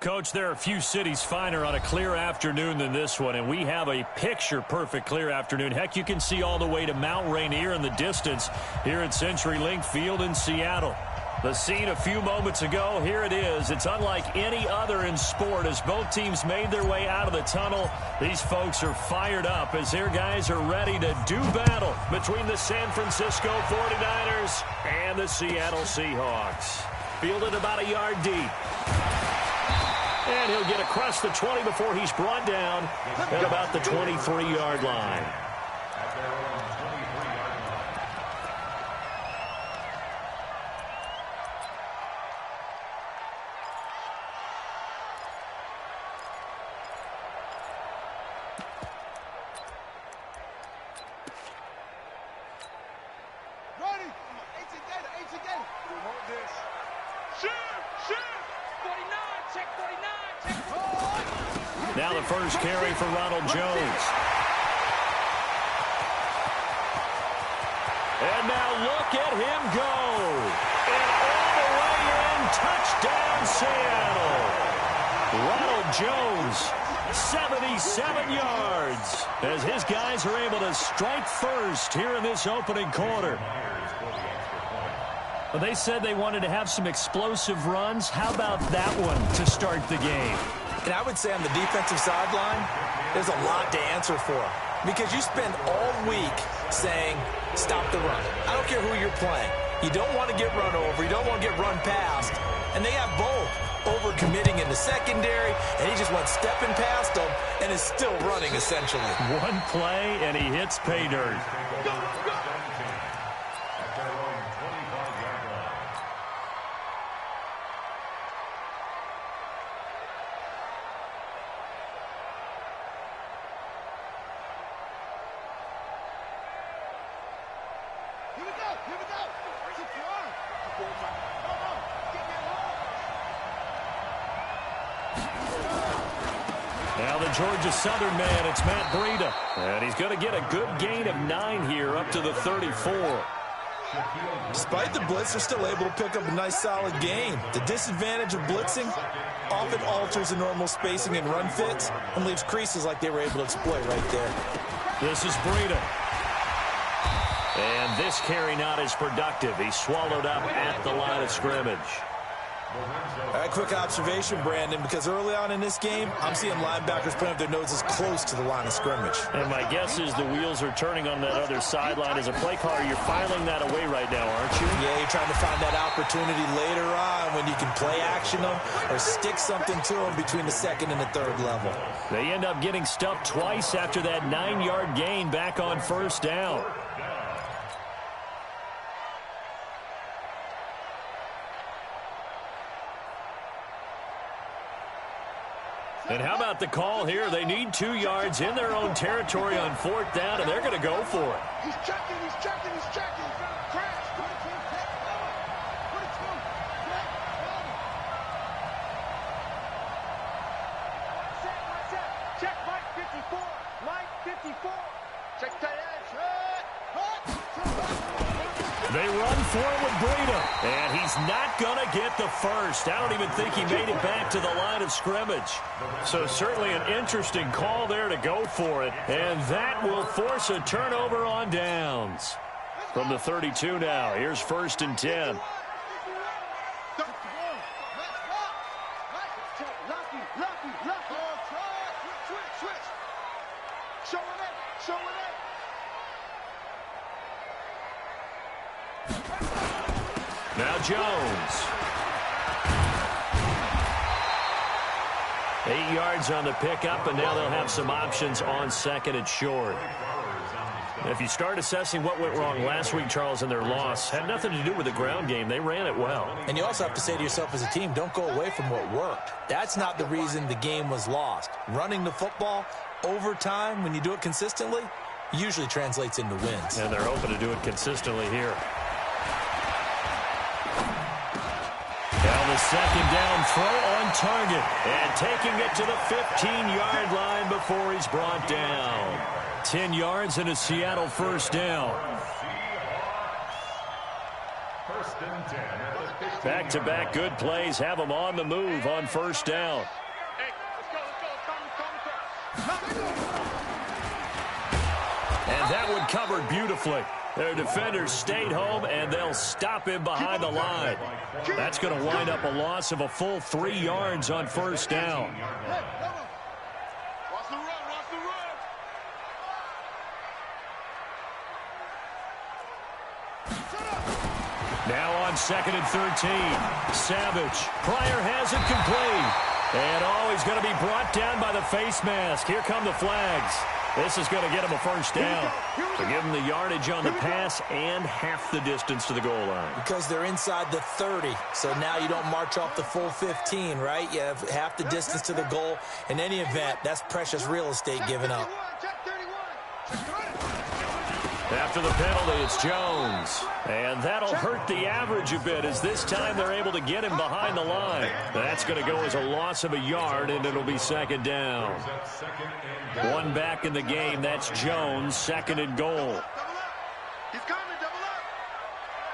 Coach, there are few cities finer on a clear afternoon than this one, and we have a picture-perfect clear afternoon. Heck, you can see all the way to Mount Rainier in the distance here at CenturyLink Field in Seattle. The scene a few moments ago, here it is. It's unlike any other in sport as both teams made their way out of the tunnel. These folks are fired up as their guys are ready to do battle between the San Francisco 49ers and the Seattle Seahawks. Fielded about a yard deep. And he'll get across the 20 before he's brought down at about the 23-yard line. Now the first carry for Ronald Jones. And now look at him go. And all the way in, touchdown Seattle. Ronald Jones, 77 yards, as his guys are able to strike first here in this opening quarter. Well, they said they wanted to have some explosive runs. How about that one to start the game? And I would say on the defensive sideline, there's a lot to answer for. Because you spend all week saying, stop the run. I don't care who you're playing. You don't want to get run over. You don't want to get run past. And they have both. Over-committing in the secondary, and he just went stepping past them and is still running, essentially. One play, and he hits pay dirt. Now the Georgia Southern man, it's Matt Breida. And he's going to get a good gain of 9 here up to the 34. Despite the blitz, they're still able to pick up a nice solid gain. The disadvantage of blitzing often alters the normal spacing and run fits and leaves creases like they were able to exploit right there. This is Breida. And this carry not as productive. He's swallowed up at the line of scrimmage. All right, quick observation, Brandon, because early on in this game, I'm seeing linebackers putting up their noses close to the line of scrimmage. And my guess is the wheels are turning on that other sideline. As a play caller, you're filing that away right now, aren't you? Yeah, you're trying to find that opportunity later on when you can play action them or stick something to them between the second and the third level. They end up getting stuffed twice after that 9-yard gain back on first down. And how about the call here? They need 2 yards in their own territory on 4th down, and they're going to go for it. He's checking, he's checking, he's checking. Crash. Put it through. Set. Check Mike 54. Mike 54. Check tight end. They run for it with Breida, and he's not going to get the first. I don't even think he made it back to the line of scrimmage. So certainly an interesting call there to go for it, and that will force a turnover on downs. From the 32 now, here's 1st and 10. Now Jones. 8 yards on the pickup, and now they'll have some options on 2nd and short. If you start assessing what went wrong last week, Charles, in their loss, had nothing to do with the ground game. They ran it well. And you also have to say to yourself as a team, don't go away from what worked. That's not the reason the game was lost. Running the football over time, when you do it consistently, usually translates into wins. And they're hoping to do it consistently here. Now the 2nd down throw on target. And taking it to the 15-yard line before he's brought down. 10 yards and a Seattle 1st down. Back-to-back good plays have them on the move on first down. And that one covered beautifully. Their defenders stayed home, and they'll stop him behind the line. That's going to wind up a loss of a full 3 yards on first down. Now on 2nd and 13. Savage. Pryor has it complete. And he's going to be brought down by the face mask. Here come the flags. This is going to get him a first down. To give him the yardage on the pass and half the distance to the goal line. Because they're inside the 30, so now you don't march off the full 15, right? You have half the distance to the goal. In any event, that's precious real estate given up. After the penalty, it's Jones. And that'll hurt the average a bit, as this time they're able to get him behind the line. That's going to go as a loss of a yard, and it'll be second down. One back in the game. That's Jones, 2nd and goal. He's coming, double up.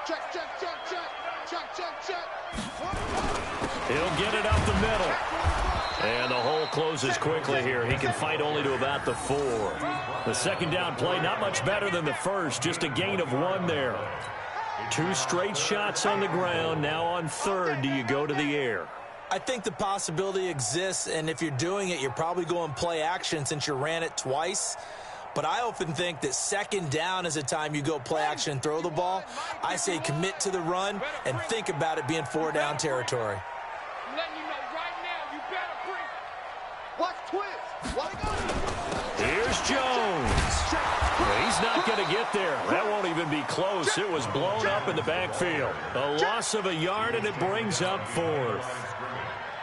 Check, check, check, check. Check, check, check. He'll get it up the middle. And the hole closes quickly here. He can fight only to about the 4. The second down play, not much better than the first. Just a gain of 1 there. 2 straight shots on the ground. Now on 3rd, do you go to the air? I think the possibility exists, and if you're doing it, you're probably going play action since you ran it twice. But I often think that 2nd down is a time you go play action and throw the ball. I say commit to the run and think about it being 4-down territory. I'm letting you know right now, you better bring. Watch twist. Watch go. Here's Jones. He's not going to get there. That won't even be close. It was blown up in the backfield. A loss of a yard, and it brings up 4th.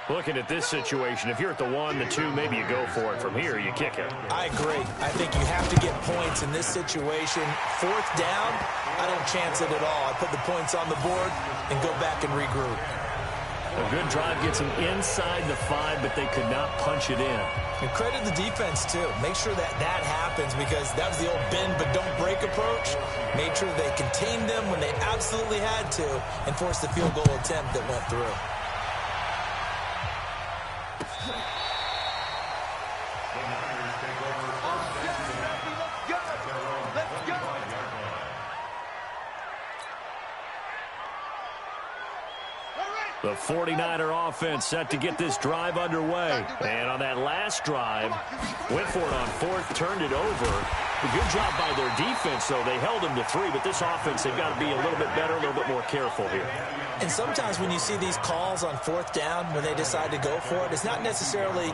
Looking at this situation, if you're at the 1, the 2, maybe you go for it. From here, you kick it. I agree. I think you have to get points in this situation. 4th down, I don't chance it at all. I put the points on the board and go back and regroup. A good drive gets them inside the 5, but they could not punch it in. And credit the defense, too. Make sure that that happens, because that was the old bend but don't break approach. Made sure they contained them when they absolutely had to and forced the field goal attempt that went through. The 49er offense set to get this drive underway. And on that last drive, went for it on 4th, turned it over. A good job by their defense, though. They held them to 3, but this offense, they've got to be a little bit better, a little bit more careful here. And sometimes when you see these calls on 4th down, when they decide to go for it, it's not necessarily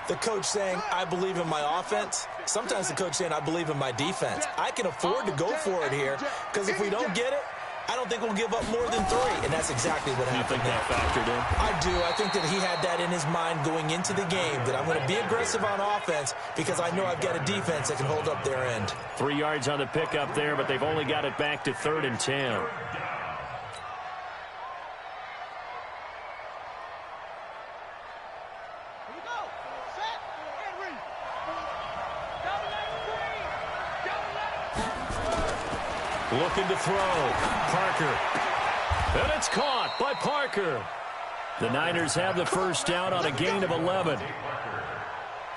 the coach saying, I believe in my offense. Sometimes the coach saying, I believe in my defense. I can afford to go for it here, because if we don't get it, I don't think we'll give up more than 3, and that's exactly what happened. You think that factored in? I do. I think that he had that in his mind going into the game, that I'm going to be aggressive on offense because I know I've got a defense that can hold up their end. 3 yards on the pickup there, but they've only got it back to 3rd and 10. Looking to throw. Parker. And it's caught by Parker. The Niners have the first down on a gain of 11.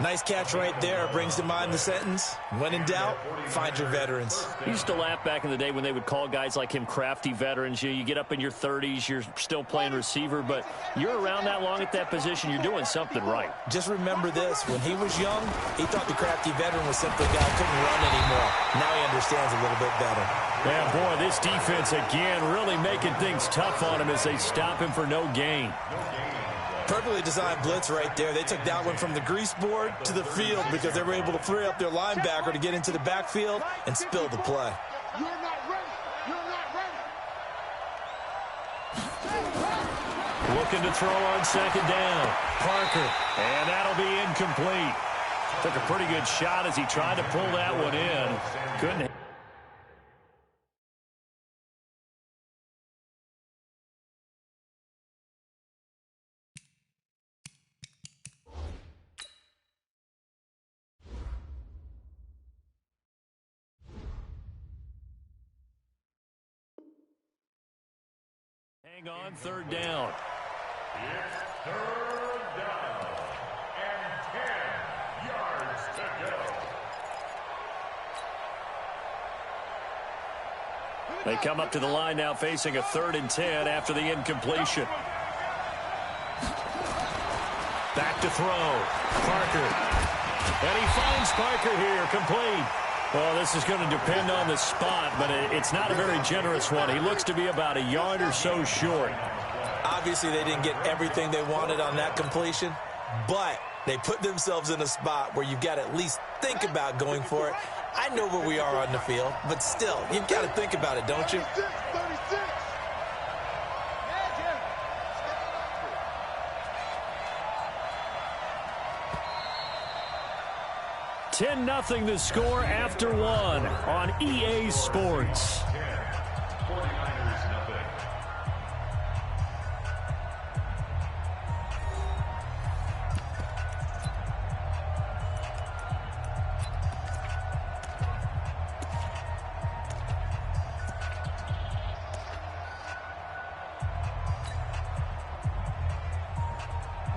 Nice catch right there. Brings to mind the sentence, when in doubt, find your veterans. I used to laugh back in the day when they would call guys like him crafty veterans. You get up in your 30s, you're still playing receiver, but you're around that long at that position, you're doing something right. Just remember this. When he was young, he thought the crafty veteran was simply a guy who couldn't run anymore. Now he understands a little bit better. Yeah, boy, this defense again really making things tough on him as they stop him for no gain. Perfectly designed blitz right there. They took that one from the grease board to the field because they were able to free up their linebacker to get into the backfield and spill the play. You're not ready. You're not ready. Looking to throw on 2nd down. Parker. And that'll be incomplete. Took a pretty good shot as he tried to pull that one in. Couldn't. Hang on, third down. It's third down and 10 yards to go. They come up to the line now facing a 3rd and 10 after the incompletion. Back to throw. Parker. And he finds Parker here, complete. Well, this is going to depend on the spot, but it's not a very generous one. He looks to be about a yard or so short. Obviously, they didn't get everything they wanted on that completion, but they put themselves in a spot where you've got to at least think about going for it. I know where we are on the field, but still, you've got to think about it, don't you? 36. 10-0 the score after 1 on EA Sports. 49ers nothing.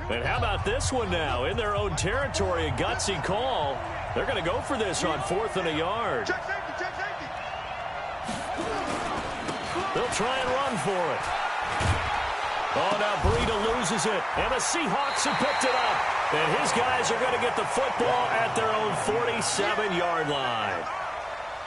And how about this one now? In their own territory, a gutsy call. They're going to go for this on 4th and a yard. Check safety, check safety. They'll try and run for it. Oh, now Breida loses it. And the Seahawks have picked it up. And his guys are going to get the football at their own 47-yard line.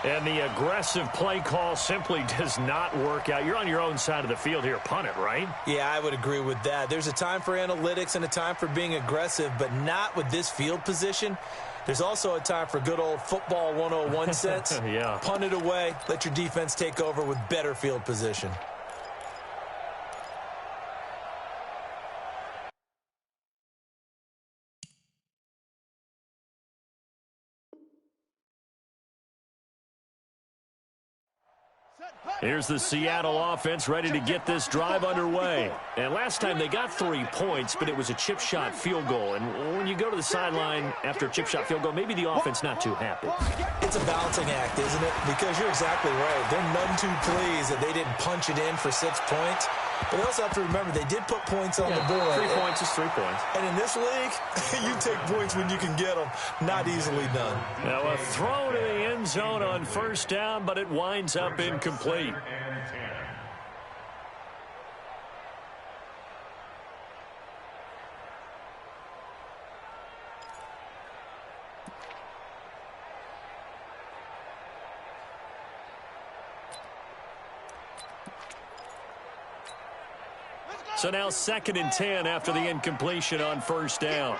And the aggressive play call simply does not work out. You're on your own side of the field here. Punt it, right? Yeah, I would agree with that. There's a time for analytics and a time for being aggressive, but not with this field position. There's also a time for good old football 101 sense. Yeah. Punt it away. Let your defense take over with better field position. Here's the Seattle offense ready to get this drive underway. And last time they got 3 points, but it was a chip shot field goal. And when you go to the sideline after a chip shot field goal, maybe the offense not too happy. It's a balancing act, isn't it? Because you're exactly right. They're none too pleased that they didn't punch it in for 6 points. But they also have to remember they did put points on the board. 3 points is 3 points. And in this league, you take points when you can get them. Not easily done. Now a throw to the end zone on 1st down, but it winds up incomplete. And 10. So now 2nd and 10 after the incompletion on 1st down.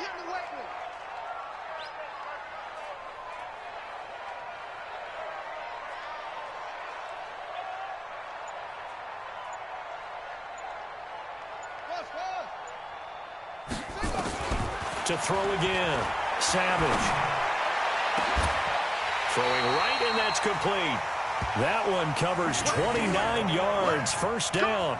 To throw again. Savage. Throwing right, and that's complete. That one covers 29 yards. 1st down.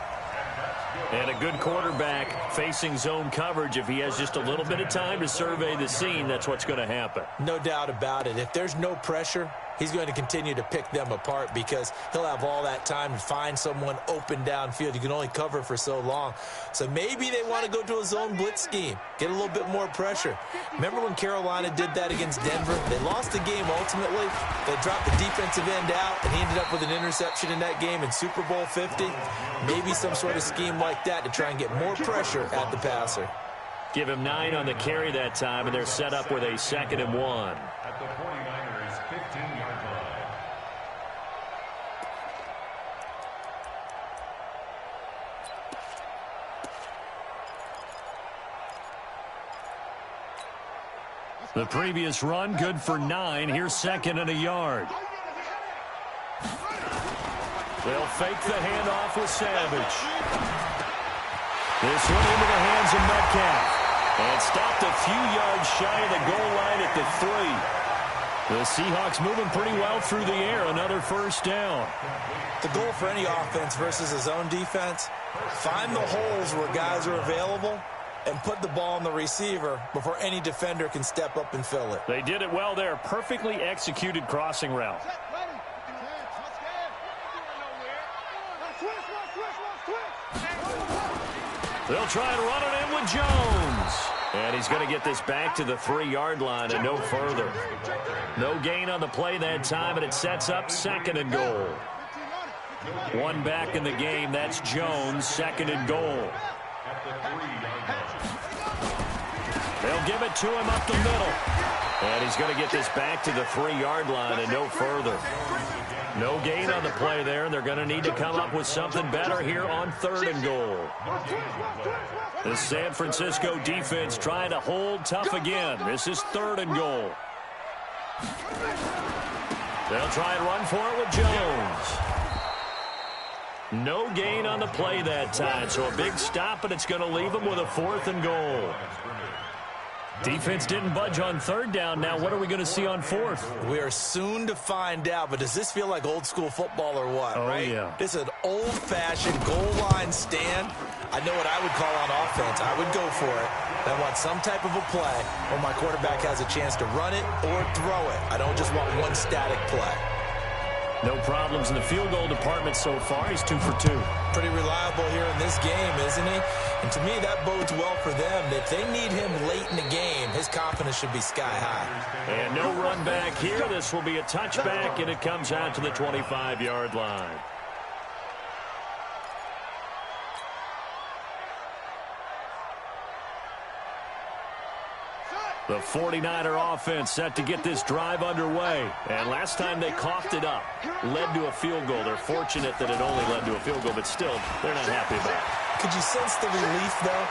And a good quarterback facing zone coverage. If he has just a little bit of time to survey the scene, that's what's going to happen. No doubt about it. If there's no pressure, he's going to continue to pick them apart because he'll have all that time to find someone open downfield. You can only cover for so long. So maybe they want to go to a zone blitz scheme, get a little bit more pressure. Remember when Carolina did that against Denver? They lost the game ultimately. They dropped the defensive end out, and he ended up with an interception in that game in Super Bowl 50. Maybe some sort of scheme like that to try and get more pressure at the passer. Give him 9 on the carry that time, and they're set up with a 2nd and 1. At the 49ers 15-yard line. The previous run, good for 9. Here's 2nd and a yard. They'll fake the handoff with Savage. This one into the hands of Metcalf. And stopped a few yards shy of the goal line at the 3. The Seahawks moving pretty well through the air. Another 1st down. The goal for any offense versus a zone defense, find the holes where guys are available and put the ball on the receiver before any defender can step up and fill it. They did it well there. Perfectly executed crossing route. They'll try and run it in with Jones. And he's going to get this back to the 3-yard line and no further. No gain on the play that time, and it sets up 2nd and goal. One back in the game. That's Jones, 2nd and goal. They'll give it to him up the middle. And he's going to get this back to the 3-yard line and no further. No gain on the play there, and they're going to need to come up with something better here on 3rd and goal. The San Francisco defense trying to hold tough again. This is 3rd and goal. They'll try and run for it with Jones. No gain on the play that time, so a big stop, and it's going to leave them with a 4th and goal. Defense didn't budge on 3rd down. Now what are we going to see on 4th? We are soon to find out, but does this feel like old school football or what, right? Yeah. This is an old-fashioned goal line stand. I know what I would call on offense. I would go for it. I want some type of a play where my quarterback has a chance to run it or throw it. I don't just want one static play. No problems in the field goal department so far. He's 2 for 2. Pretty reliable here in this game, isn't he? And to me, that bodes well for them. If they need him late in the game, his confidence should be sky high. And no run back here. This will be a touchback, and it comes out to the 25-yard line. The 49er offense set to get this drive underway. And last time they coughed it up, led to a field goal. They're fortunate that it only led to a field goal, but still, they're not happy about it. Could you sense the relief, though,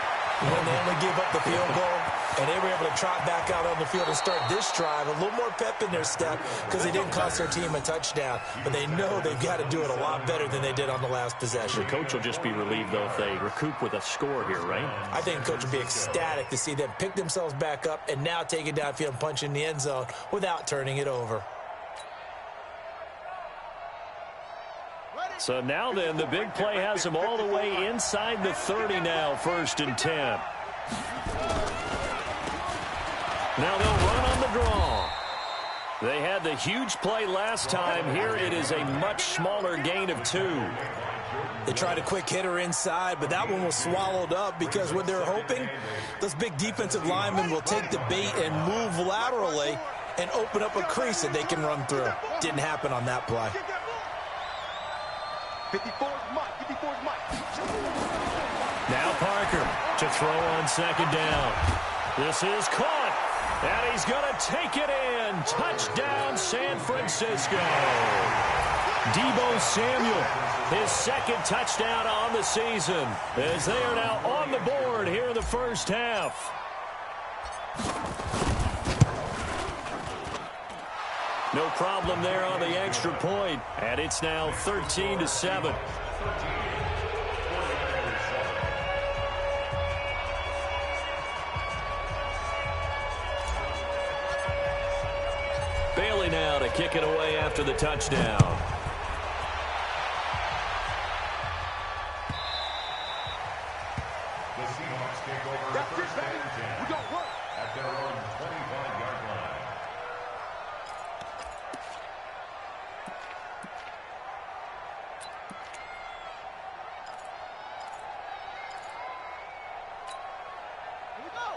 when they only gave up the field goal? And they were able to trot back out on the field and start this drive. A little more pep in their step because they didn't cost their team a touchdown. But they know they've got to do it a lot better than they did on the last possession. The coach will just be relieved, though, if they recoup with a score here, right? I think the coach will be ecstatic to see them pick themselves back up and now take it downfield and punch in the end zone without turning it over. So now then, the big play has them all the way inside the 30 now, 1st and 10. Now they'll run on the draw. They had the huge play last time. Here it is a much smaller gain of 2. They tried a quick hitter inside, but that one was swallowed up because what they're hoping, those big defensive linemen will take the bait and move laterally and open up a crease that they can run through. Didn't happen on that play. 54's Mike. 54's Mike. Now Parker to throw on 2nd down. This is caught, and he's going to take it in. Touchdown, San Francisco. Deebo Samuel, his 2nd touchdown on the season, as they are now on the board here in the first half. No problem there on the extra point, and it's now 13-7. Bailey now to kick it away after the touchdown. The Seahawks take over first and 10 We don't work. at their own 25-yard line.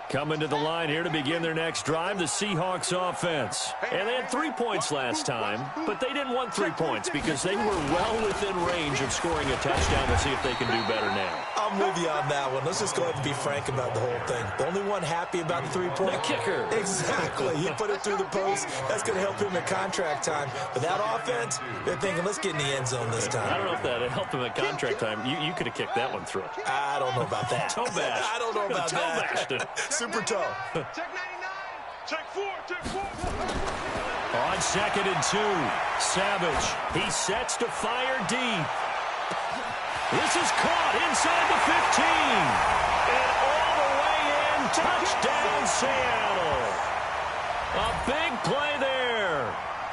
Coming to the line here to begin their next drive, the Seahawks offense. And they had 3 points last time, but they didn't want 3 points because they were well within range of scoring a touchdown. We'll see if they can do better now. I'm with you on that one. Let's just go ahead and be frank about the whole thing. The only one happy about the 3-point. The kicker. Exactly. He put it through the post. That's going to help him in contract time. But that offense, they're thinking, let's get in the end zone this time. I don't know if that helped him at contract time. You could have kicked that one through. I don't know about that. Toe bash. I don't know about Toe that. bashed it. Super toe. Check 99. Check 4. Check 4. On 2nd and 2, Savage. He sets to fire deep. This is caught inside the 15. And all the way in, touchdown Seattle. A big play there.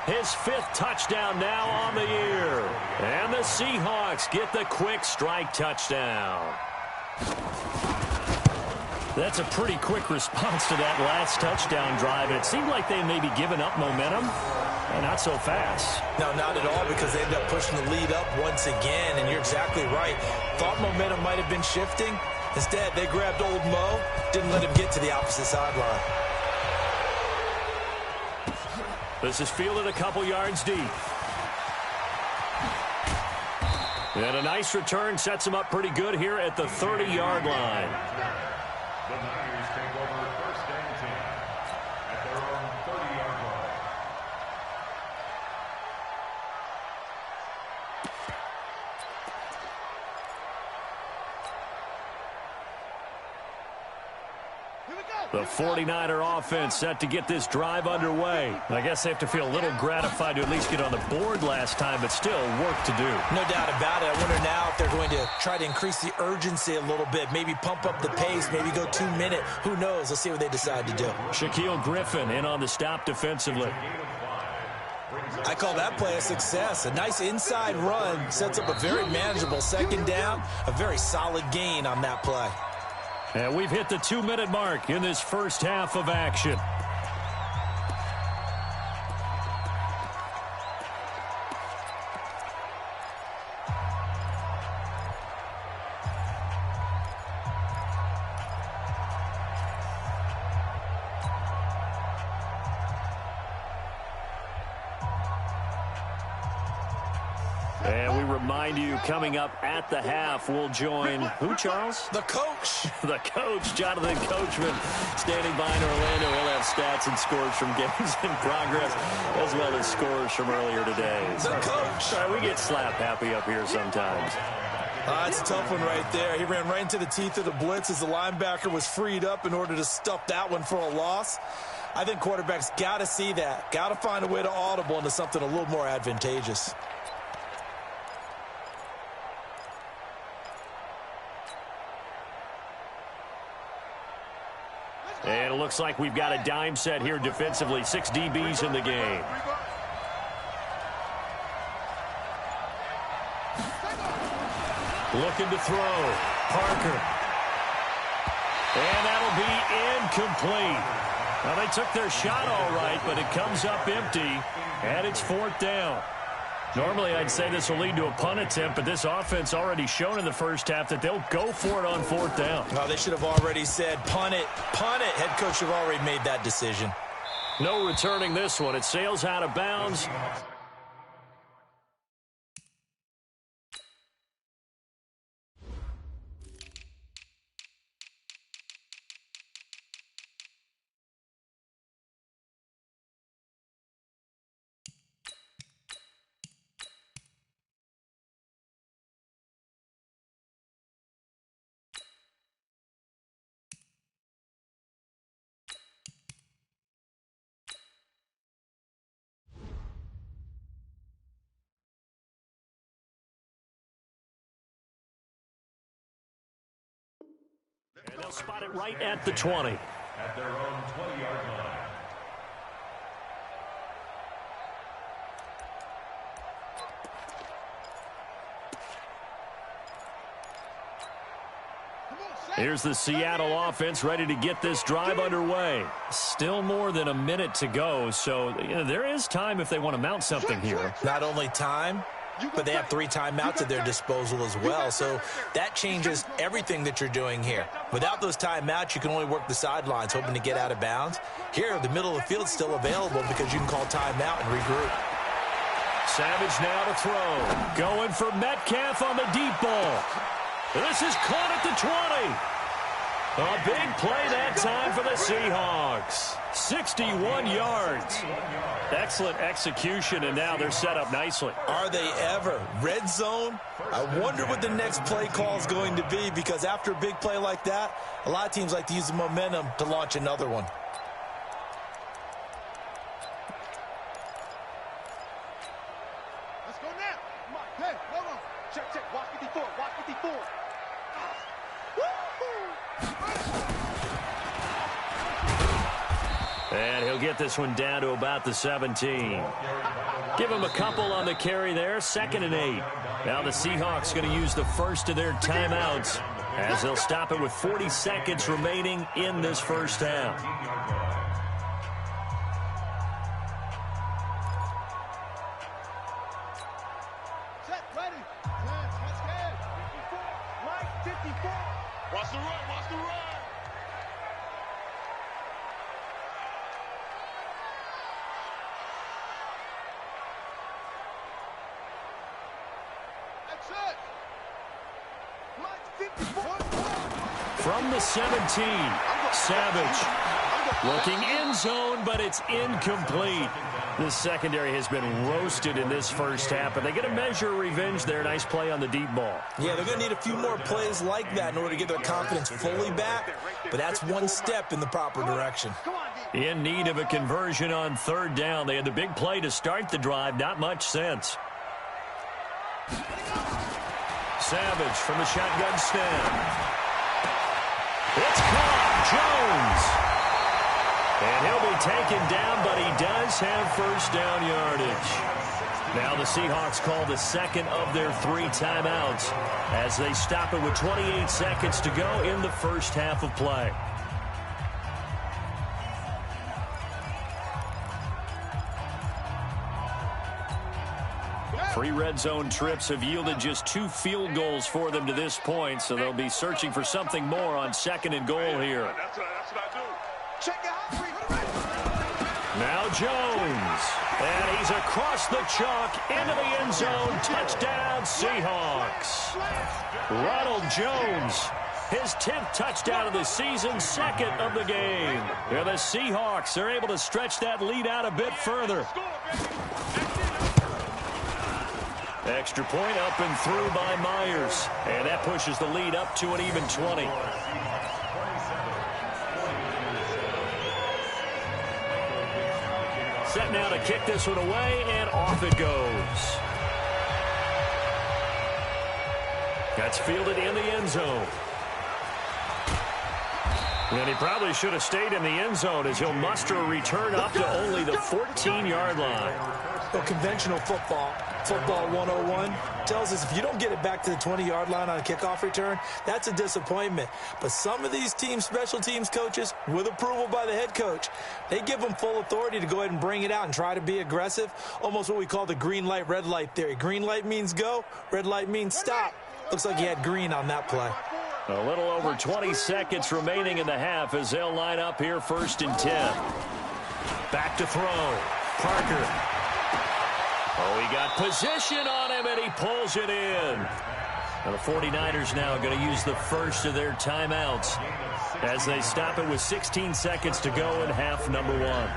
His 5th touchdown now on the year. And the Seahawks get the quick strike touchdown. That's a pretty quick response to that last touchdown drive. And it seemed like they may be giving up momentum. Not so fast. No, not at all, because they ended up pushing the lead up once again, and you're exactly right. Thought momentum might have been shifting. Instead, they grabbed old Mo, didn't let him get to the opposite sideline. This is fielded a couple yards deep. And a nice return sets him up pretty good here at the 30-yard line. The Niners take over first and 10 at their own 30-yard line. The 49er offense set to get this drive underway. I guess they have to feel a little gratified to at least get on the board last time, but still work to do. No doubt about it. I wonder now if they're going to try to increase the urgency a little bit, maybe pump up the pace, maybe go 2-minute. Who knows? Let's see what they decide to do. Shaquille Griffin in on the stop defensively. I call that play a success. A nice inside run sets up a very manageable second down, a very solid gain on that play. And we've hit the 2-minute mark in this first half of action. And we remind you, coming up at the half, we'll join who, Charles? The coach. The coach, Jonathan Coachman, standing by in Orlando. He'll have stats and scores from games in progress, as well as scores from earlier today. The coach. All right, we get slap happy up here sometimes. That's a tough one right there. He ran right into the teeth of the blitz as the linebacker was freed up in order to stuff that one for a loss. I think quarterbacks got to see that. Got to find a way to audible into something a little more advantageous. And it looks like we've got a dime set here defensively. 6 DBs in the game. Looking to throw. Parker. And that'll be incomplete. Well, they took their shot all right, but it comes up empty, and it's 4th down. Normally, I'd say this will lead to a punt attempt, but this offense already shown in the first half that they'll go for it on 4th down. Oh, they should have already said, punt it, punt it. Head coach should have already made that decision. No returning this one. It sails out of bounds. And they'll spot it right at the 20. At their own 20-yard line. Here's the Seattle offense ready to get this drive underway. Still more than a minute to go, so there is time if they want to mount something here. Not only time, but they have 3 timeouts at their disposal as well, so that changes everything that you're doing here. Without those timeouts, you can only work the sidelines, hoping to get out of bounds. Here, the middle of the field is still available because you can call timeout and regroup. Savage now to throw. Going for Metcalf on the deep ball. This is caught at the 20. A big play that time for the Seahawks. 61 yards. Excellent execution, and now they're set up nicely. Are they ever? Red zone? I wonder what the next play call is going to be, because after a big play like that, a lot of teams like to use the momentum to launch another one. Let's go now. Come on. Hey, hold on. Check, check. Watch 54. Watch 54. And he'll get this one down to about the 17. Give him a couple on the carry there. 2nd and 8. Now the Seahawks going to use the first of their timeouts as they'll stop it with 40 seconds remaining in this first half. Set, ready. 10, let's go. 54. Mike, 54. Watch the run. From the 17, Savage looking end zone, but it's incomplete. This secondary has been roasted in this first half, but they get a measure of revenge there. Nice play on the deep ball. Yeah, they're going to need a few more plays like that in order to get their confidence fully back, but that's one step in the proper direction. In need of a conversion on third down. They had the big play to start the drive. Not much sense. Savage from the shotgun snap. It's caught. Jones. And he'll be taken down, but he does have first down yardage. Now the Seahawks call the second of their 3 timeouts as they stop it with 28 seconds to go in the first half of play. Three red zone trips have yielded just 2 field goals for them to this point, so they'll be searching for something more on second and goal here. That's what I do. Check it out. Now Jones, and he's across the chalk into the end zone. Touchdown, Seahawks. Ronald Jones, his 10th touchdown of the season, second of the game. And the Seahawks are able to stretch that lead out a bit further. Extra point up and through by Myers, and that pushes the lead up to an even 20. Set now to kick this one away, and off it goes. That's fielded in the end zone. And he probably should have stayed in the end zone as he'll muster a return up to only the 14-yard line. Well, conventional football 101, tells us if you don't get it back to the 20-yard line on a kickoff return, that's a disappointment. But some of these teams, special teams coaches, with approval by the head coach, they give them full authority to go ahead and bring it out and try to be aggressive, almost what we call the green light, red light theory. Green light means go, red light means stop. Looks like he had green on that play. A little over 20 seconds remaining in the half as they'll line up here first and 10. Back to throw. Parker. Oh, he got position on him, and he pulls it in. And the 49ers now going to use the first of their timeouts as they stop it with 16 seconds to go in half number 1.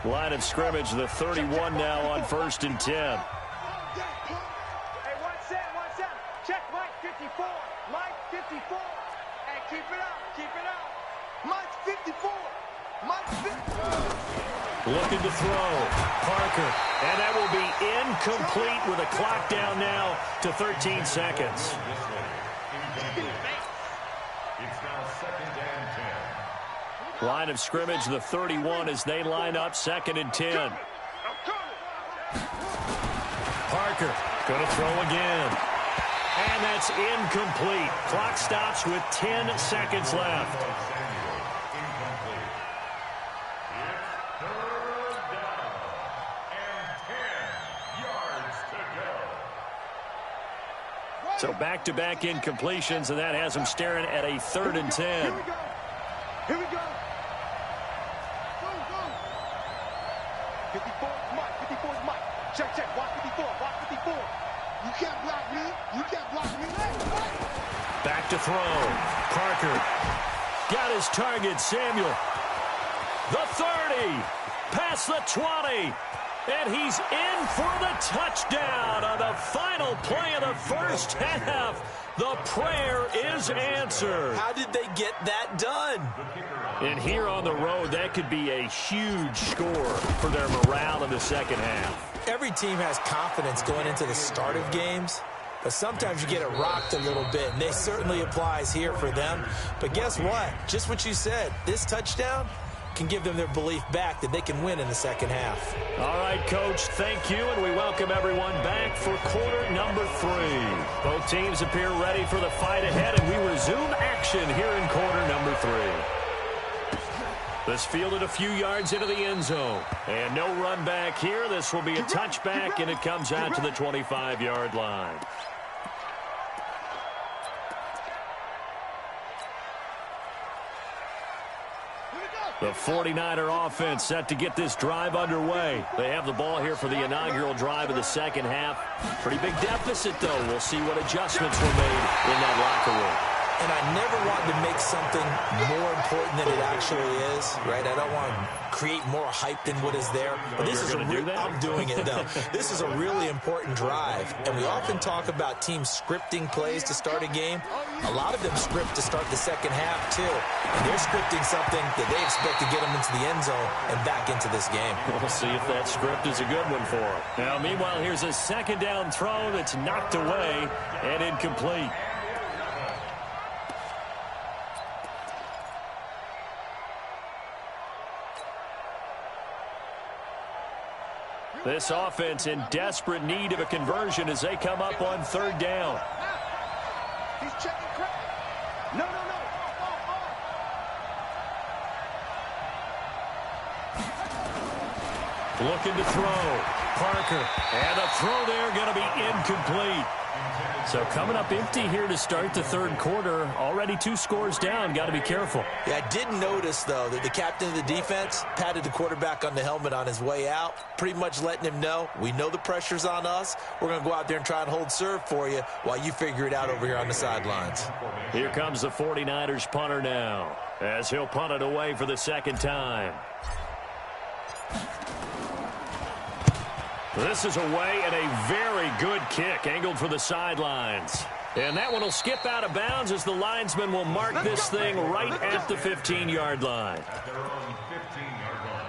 Line of scrimmage, the 31 now on first and 10. Hey, one set. Check Mike 54. Mike 54. Hey, keep it up. Mike 54. Mike 54. Looking to throw. Parker. And that will be incomplete with a clock down now to 13 seconds. It's now second and 10. Line of scrimmage, the 31 as they line up second and 10. Parker going to throw again. And that's incomplete. Clock stops with 10 seconds left. Incomplete. It's third down and 10 yards to go. So back-to-back incompletions, and that has them staring at a third and 10. Here we go. Go. 54 is Mike. 54 is Mike. Check. Watch 54. You can't block me. Back to throw. Parker got his target, Samuel. The 30. Past the 20. And he's in for the touchdown on the final play of the first half. The prayer is answered. How did they get that done? And here on the road, that could be a huge score for their morale in the second half. Every team has confidence going into the start of games, but sometimes you get it rocked a little bit, and this certainly applies here for them. But guess what? Just what you said, this touchdown can give them their belief back that they can win in the second half. All right, Coach, thank you, and we welcome everyone back for quarter number 3. Both teams appear ready for the fight ahead, and we resume action here in quarter number 3. This fielded a few yards into the end zone. And no run back here. This will be a touchback, and it comes out to the 25-yard line. The 49er offense set to get this drive underway. They have the ball here for the inaugural drive of the second half. Pretty big deficit, though. We'll see what adjustments were made in that locker room. And I never wanted to make something more important than it actually is, right? I don't want to create more hype than what is there. But this is I'm doing it, though. This is a really important drive. And we often talk about teams scripting plays to start a game. A lot of them script to start the second half, too. And they're scripting something that they expect to get them into the end zone and back into this game. We'll see if that script is a good one for them. Now, meanwhile, here's a second down throw that's knocked away and incomplete. This offense in desperate need of a conversion as they come up on third down. He's checking crap. No. Looking to throw. Parker. And a throw there going to be incomplete. So coming up empty here to start the third quarter. Already 2 scores down. Got to be careful. Yeah, I did notice, though, that the captain of the defense patted the quarterback on the helmet on his way out, pretty much letting him know, we know the pressure's on us. We're going to go out there and try and hold serve for you while you figure it out over here on the sidelines. Here comes the 49ers punter now, as he'll punt it away for the second time. This is away and a very good kick angled for the sidelines. And that one will skip out of bounds as the linesman will mark this thing right at the 15-yard line. At their own 15-yard line.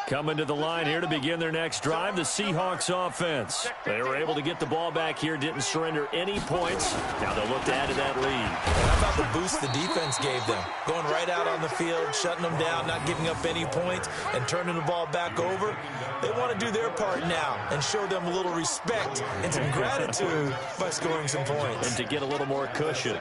Coming to the line here to begin their next drive, the Seahawks offense. They were able to get the ball back here, didn't surrender any points. Now they'll look to add to that lead. And how about the boost the defense gave them? Going right out on the field, shutting them down, not giving up any points, and turning the ball back over. They want to do their part now and show them a little respect and some gratitude by scoring some points. And to get a little more cushion.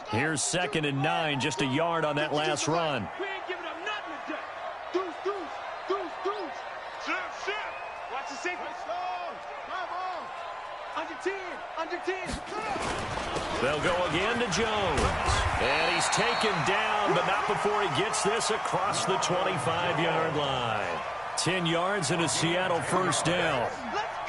Here's 2nd and 9, just a yard on that last run. We ain't giving up nothing today. Deuce. Shift. Watch the safety. Under 10. They'll go again to Jones. And he's taken down, but not before he gets this across the 25-yard line. 10 yards and a Seattle first down.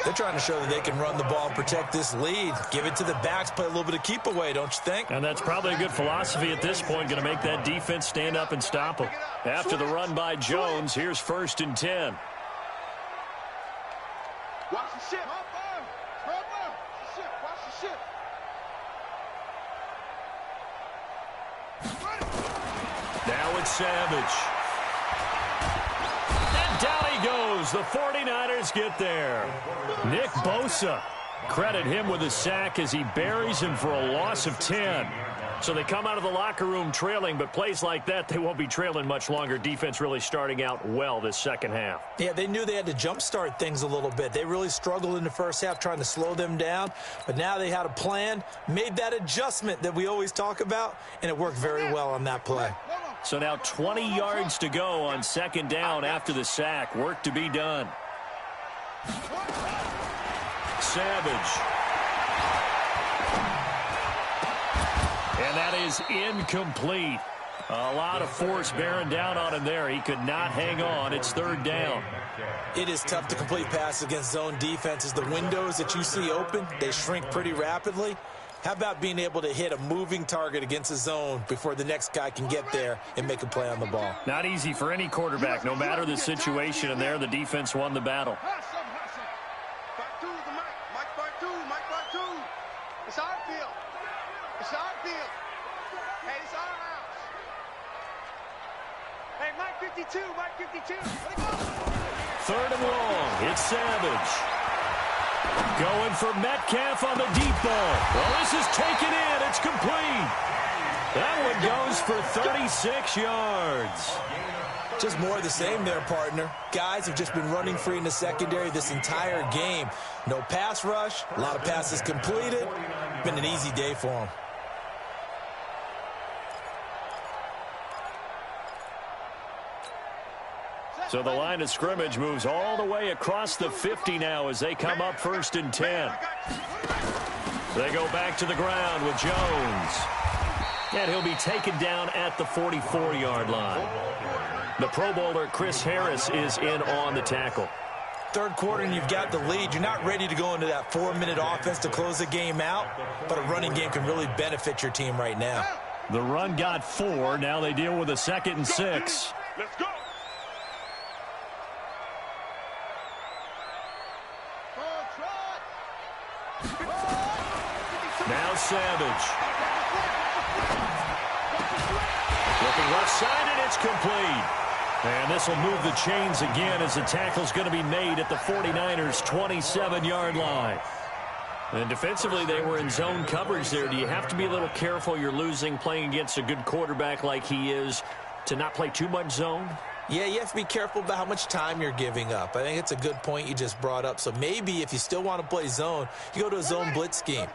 They're trying to show that they can run the ball and protect this lead. Give it to the backs, play a little bit of keep away, don't you think? And that's probably a good philosophy at this point, going to make that defense stand up and stop them. After the run by Jones, here's 1st and 10. Watch the ship. Watch the ship. Now it's Savage. And down he goes. The 49ers get there. Nick Bosa. Credit him with a sack as he buries him for a loss of 10. So they come out of the locker room trailing, but plays like that, they won't be trailing much longer. Defense really starting out well this second half. Yeah, they knew they had to jumpstart things a little bit. They really struggled in the first half trying to slow them down, but now they had a plan, made that adjustment that we always talk about, and it worked very well on that play. So now 20 yards to go on 2nd down after the sack. Work to be done. Savage. And that is incomplete. A lot of force bearing down on him there. He could not hang on. It's 3rd down. It is tough to complete passes against zone defenses. The windows that you see open, they shrink pretty rapidly. How about being able to hit a moving target against a zone before the next guy can get there and make a play on the ball? Not easy for any quarterback, no matter the situation, and there the defense won the battle. It's our field. Hey, it's our house. Hey, Mike 52. 3rd and long. It's Savage. Going for Metcalf on the deep ball. Well, this is taken in. It's complete. That one goes for 36 yards. Just more of the same there, partner. Guys have just been running free in the secondary this entire game. No pass rush, a lot of passes completed. Been an easy day for them. So the line of scrimmage moves all the way across the 50 now as they come up 1st and 10. They go back to the ground with Jones. And he'll be taken down at the 44-yard line. The Pro Bowler, Chris Harris, is in on the tackle. Third quarter and you've got the lead. You're not ready to go into that 4-minute offense to close the game out, but a running game can really benefit your team right now. The run got 4. Now they deal with a 2nd and 6. Let's go. Now Savage. Looking left side, and it's complete. And this will move the chains again as the tackle's going to be made at the 49ers' 27-yard line. And defensively, they were in zone coverage there. Do you have to be a little careful? You're losing playing against a good quarterback like he is to not play too much zone? Yeah, you have to be careful about how much time you're giving up. I think it's a good point you just brought up. So maybe if you still want to play zone, you go to a zone blitz scheme.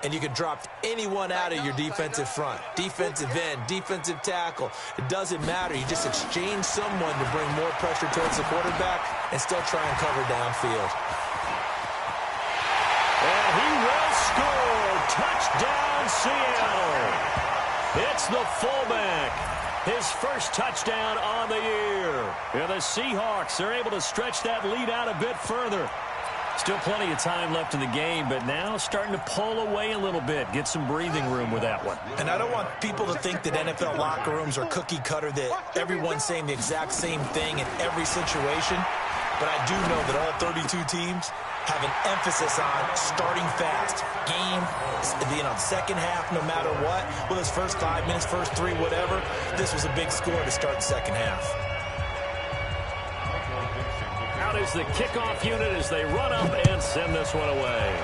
And you can drop anyone out of your defensive front. Defensive end, defensive tackle. It doesn't matter. You just exchange someone to bring more pressure towards the quarterback and still try and cover downfield. And he will score. Touchdown, Seattle. It's the fullback. His first touchdown on the year. And the Seahawks are able to stretch that lead out a bit further. Still plenty of time left in the game, but now starting to pull away a little bit. Get some breathing room with that one. And I don't want people to think that NFL locker rooms are cookie cutter, that everyone's saying the exact same thing in every situation. But I do know that all 32 teams have an emphasis on starting fast. Game, second half, no matter what. Whether it's first 5 minutes, first 3, whatever. This was a big score to start the second half. Out is the kickoff unit as they run up and send this one away.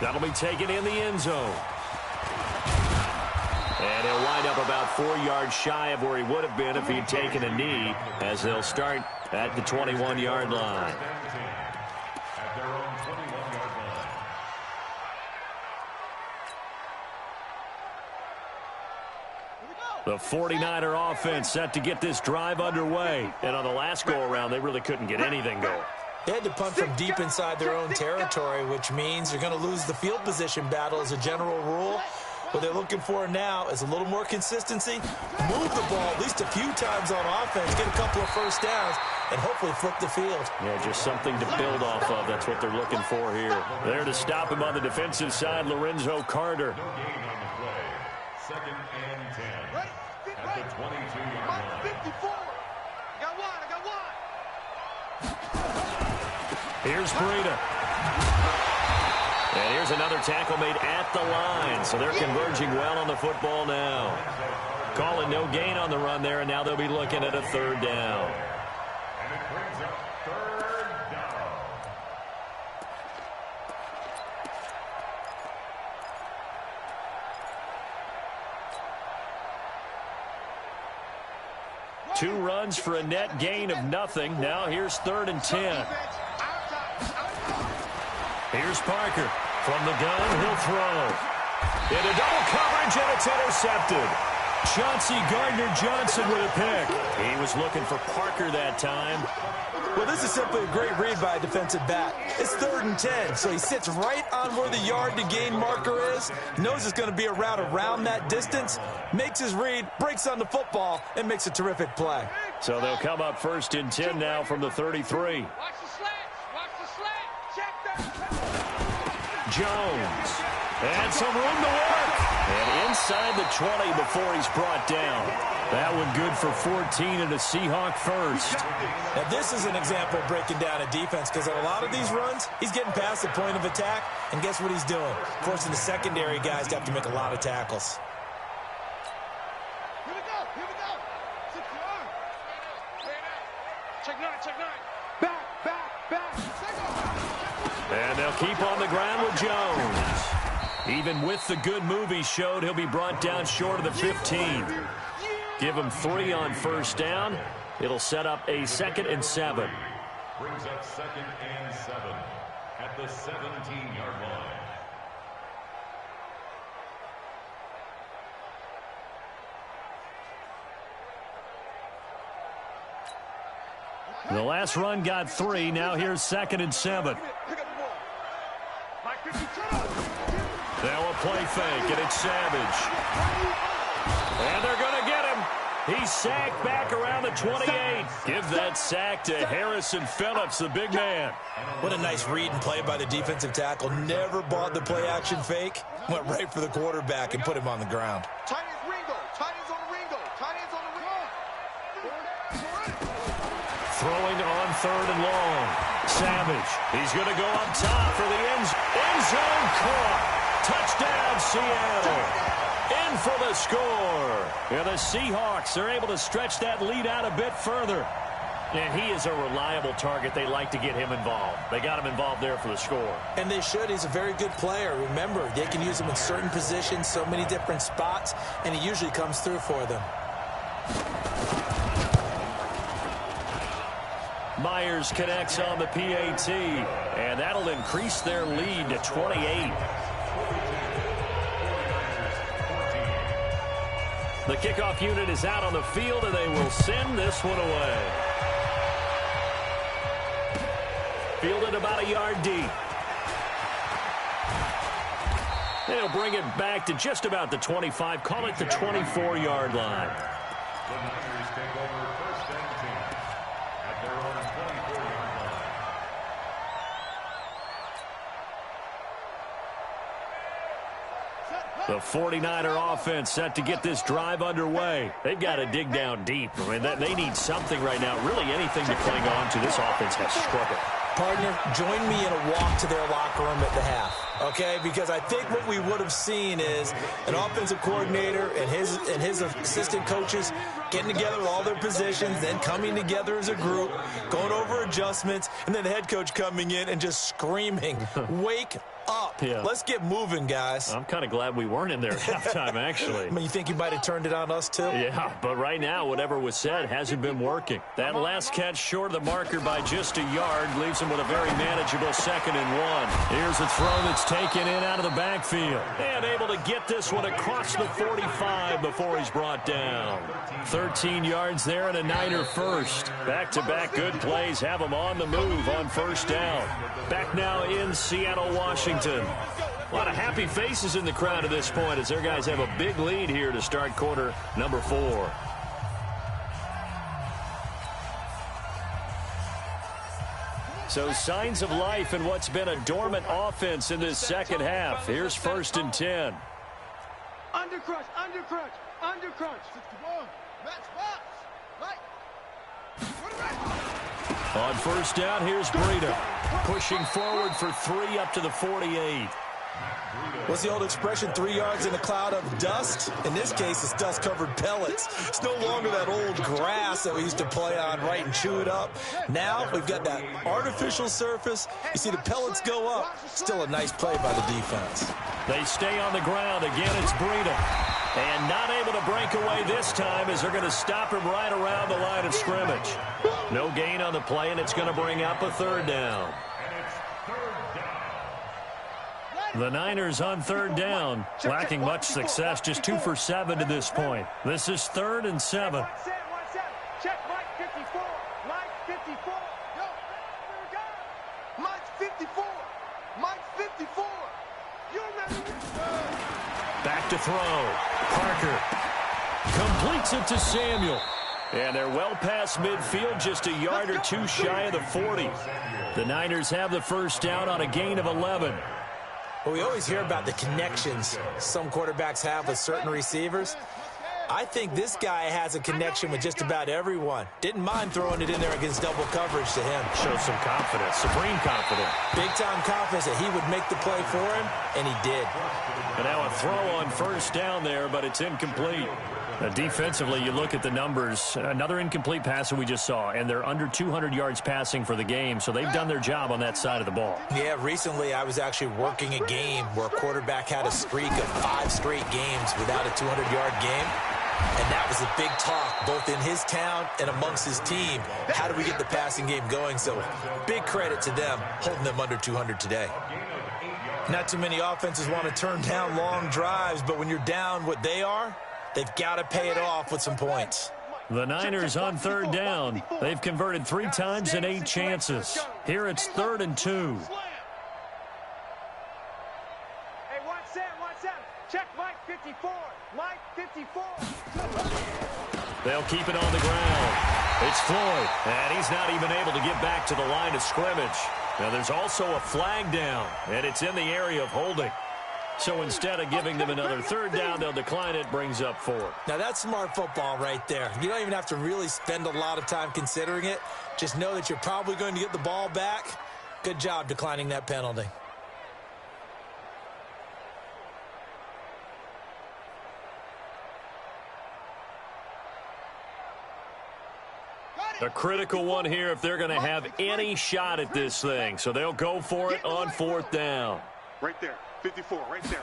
That'll be taken in the end zone. And he'll wind up about 4 yards shy of where he would have been if he'd taken a knee, as they'll start at the 21-yard line. At their own 21-yard line. The 49er offense set to get this drive underway. And on the last go-around, they really couldn't get anything going. They had to punt from deep inside their own territory, which means they're going to lose the field position battle as a general rule. What they're looking for now is a little more consistency, move the ball at least a few times on offense, get a couple of first downs, and hopefully flip the field. Yeah, just something to build off of. That's what they're looking for here. There to stop him on the defensive side, Lorenzo Carter. No gain on the play. 2nd and 10. At the 22-yard line. 54. I got one. Here's Breida. And here's another tackle made at the line. So they're converging well on the football now. Calling no gain on the run there, and now they'll be looking at a 3rd down. And it brings up 3rd down. Two runs for a net gain of nothing. Now here's 3rd and 10. Here's Parker. From the gun, he'll throw. Into double coverage, and it's intercepted. Chauncey Gardner-Johnson with a pick. He was looking for Parker that time. Well, this is simply a great read by a defensive back. It's 3rd and 10, so he sits right on where the yard-to-gain marker is, knows it's going to be a route around that distance, makes his read, breaks on the football, and makes a terrific play. So they'll come up 1st and 10 now from the 33. Watch the slants. Watch the slant. Check that. Jones. And some room to work. And inside the 20 before he's brought down. That one good for 14 and a Seahawk first. Now, this is an example of breaking down a defense, because on a lot of these runs, he's getting past the point of attack, and guess what he's doing? Forcing the secondary guys to have to make a lot of tackles. Here we go. Here we go. Check 9. Check 9. Back. And they'll keep on the ground with Jones. Even with the good move he showed, he'll be brought down short of the 15. Give him 3 on first down. It'll set up a 2nd and 7. Brings up 2nd and 7 at the 17-yard line. The last run got 3. Now here's 2nd and 7. Now a play fake, and it's Savage. And they're going to get him. He's sacked back around the 28. Give that sack to Harrison Phillips, the big man. What a nice read and play by the defensive tackle. Never bought the play-action fake. Went right for the quarterback and put him on the ground. Tight ends Ringo. Tight ends on the Ringo. Tight ends on the Ringo. Throwing on 3rd and long. Savage. He's going to go up top for the end zone. Caught. Touchdown, Seattle. In for the score. And the Seahawks are able to stretch that lead out a bit further. And he is a reliable target. They like to get him involved. They got him involved there for the score. And they should. He's a very good player. Remember, they can use him in certain positions, so many different spots, and he usually comes through for them. Myers connects on the PAT, and that'll increase their lead to 28. The kickoff unit is out on the field, and they will send this one away. Fielded about a yard deep. They'll bring it back to just about the 25. Call it the 24-yard line. The Niners take over 1st and 10 at their own 24-yard line. The 49er offense set to get this drive underway. They've got to dig down deep. I mean, they need something right now, really anything to cling on to. This offense has struggled. Partner, join me in a walk to their locker room at the half, okay? Because I think what we would have seen is an offensive coordinator and his assistant coaches getting together with all their positions, then coming together as a group, going over adjustments, and then the head coach coming in and just screaming, wake up. Yeah. Let's get moving, guys. I'm kind of glad we weren't in there at halftime, actually. I mean, you think you might have turned it on us, too? Yeah, but right now, whatever was said hasn't been working. That last catch short of the marker by just a yard leaves him with a very manageable 2nd and 1. Here's a throw that's taken in out of the backfield. And able to get this one across the 45 before he's brought down. 13 yards there and a Niner first. Back-to-back good plays have them on the move on first down. Back now in Seattle, Washington. A lot of happy faces in the crowd at this point as their guys have a big lead here to start quarter number 4. So signs of life in what's been a dormant offense in this second half. Here's 1st and 10. Undercrunch, undercrunch, undercrunch. 61. Match box. Right. On first down, here's Breida. Pushing forward for 3 up to the 48. What's the old expression, 3 yards in a cloud of dust? In this case, it's dust-covered pellets. It's no longer that old grass that we used to play on, right, and chew it up. Now we've got that artificial surface. You see the pellets go up. Still a nice play by the defense. They stay on the ground. Again, it's Breida. And not able to break away this time as they're going to stop him right around the line of scrimmage. No gain on the play, and it's going to bring up a 3rd down. The Niners on 3rd down, lacking much success, just 2 for 7 to this point. This is 3rd and 7. Check Mike 54. Mike 54. Yo, Mike 54. Mike 54. You remember? Back to throw. Parker completes it to Samuel. And they're well past midfield, just a yard or 2 shy of the 40. The Niners have the first down on a gain of 11. Well, we always hear about the connections some quarterbacks have with certain receivers. I think this guy has a connection with just about everyone. Didn't mind throwing it in there against double coverage to him. Shows some confidence, supreme confidence. Big-time confidence that he would make the play for him, and he did. And now a throw on first down there, but it's incomplete. Defensively, you look at the numbers. Another incomplete pass that we just saw, and they're under 200 yards passing for the game, so they've done their job on that side of the ball. Yeah, recently I was actually working a game where a quarterback had a streak of 5 straight games without a 200-yard game. And that was a big talk, both in his town and amongst his team. How do we get the passing game going? So big credit to them, holding them under 200 today. Not too many offenses want to turn down long drives, but when you're down what they are, they've got to pay it off with some points. The Niners on third down. They've converted 3 times in 8 chances. Here it's 3rd and 2. Hey, 1-7. Check Mike 54. Mike 54. They'll keep it on the ground. It's Floyd, and he's not even able to get back to the line of scrimmage. Now, there's also a flag down, and it's in the area of holding. So instead of giving them another 3rd down, they'll decline it, brings up 4th. Now, that's smart football right there. You don't even have to really spend a lot of time considering it. Just know that you're probably going to get the ball back. Good job declining that penalty. A critical one here if they're going to have any shot at this thing. So they'll go for it on 4th down. Right there, 54, right there.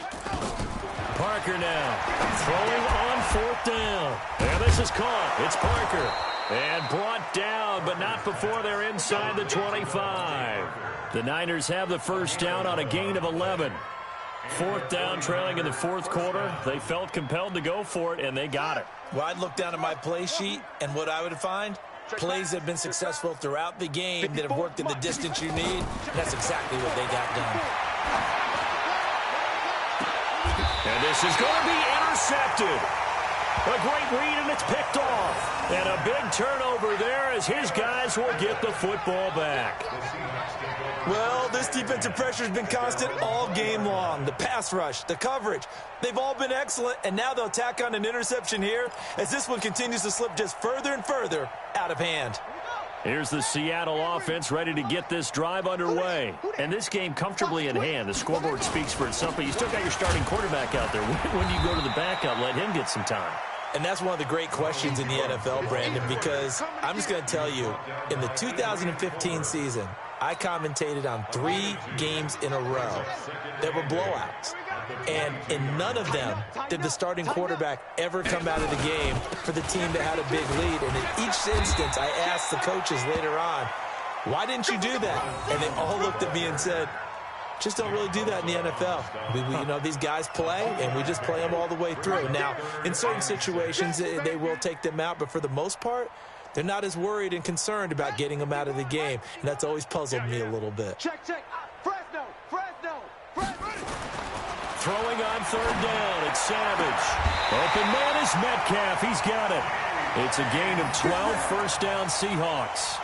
Parker now throwing on 4th down. And this is caught. It's Parker. And brought down, but not before they're inside the 25. The Niners have the 1st down on a gain of 11. 4th down, trailing in the 4th quarter. They felt compelled to go for it, and they got it. Well, I'd look down at my play sheet, and what I would find, plays that have been successful throughout the game that have worked in the distance you need, and that's exactly what they got done. And this is going to be intercepted. A great read, and it's picked off. And a big turnover there as his guys will get the football back. Well, this defensive pressure has been constant all game long. The pass rush, the coverage, they've all been excellent, and now they'll tack on an interception here as this one continues to slip just further and further out of hand. Here's the Seattle offense ready to get this drive underway. And this game comfortably in hand. The scoreboard speaks for itself, but you still got your starting quarterback out there. When do you go to the backup, let him get some time? And that's one of the great questions in the NFL, Brandon, because I'm just going to tell you, in the 2015 season, I commentated on 3 games in a row that were blowouts. And in none of them did the starting quarterback ever come out of the game for the team that had a big lead. And in each instance, I asked the coaches later on, why didn't you do that? And they all looked at me and said, just don't really do that in the NFL. You know, these guys play, and we just play them all the way through. Now, in certain situations, they will take them out, but for the most part, they're not as worried and concerned about getting them out of the game, and that's always puzzled me a little bit. Check. Fresno. Throwing on 3rd down, it's Savage. Open man is Metcalf. He's got it. It's a gain of 12, 1st down Seahawks.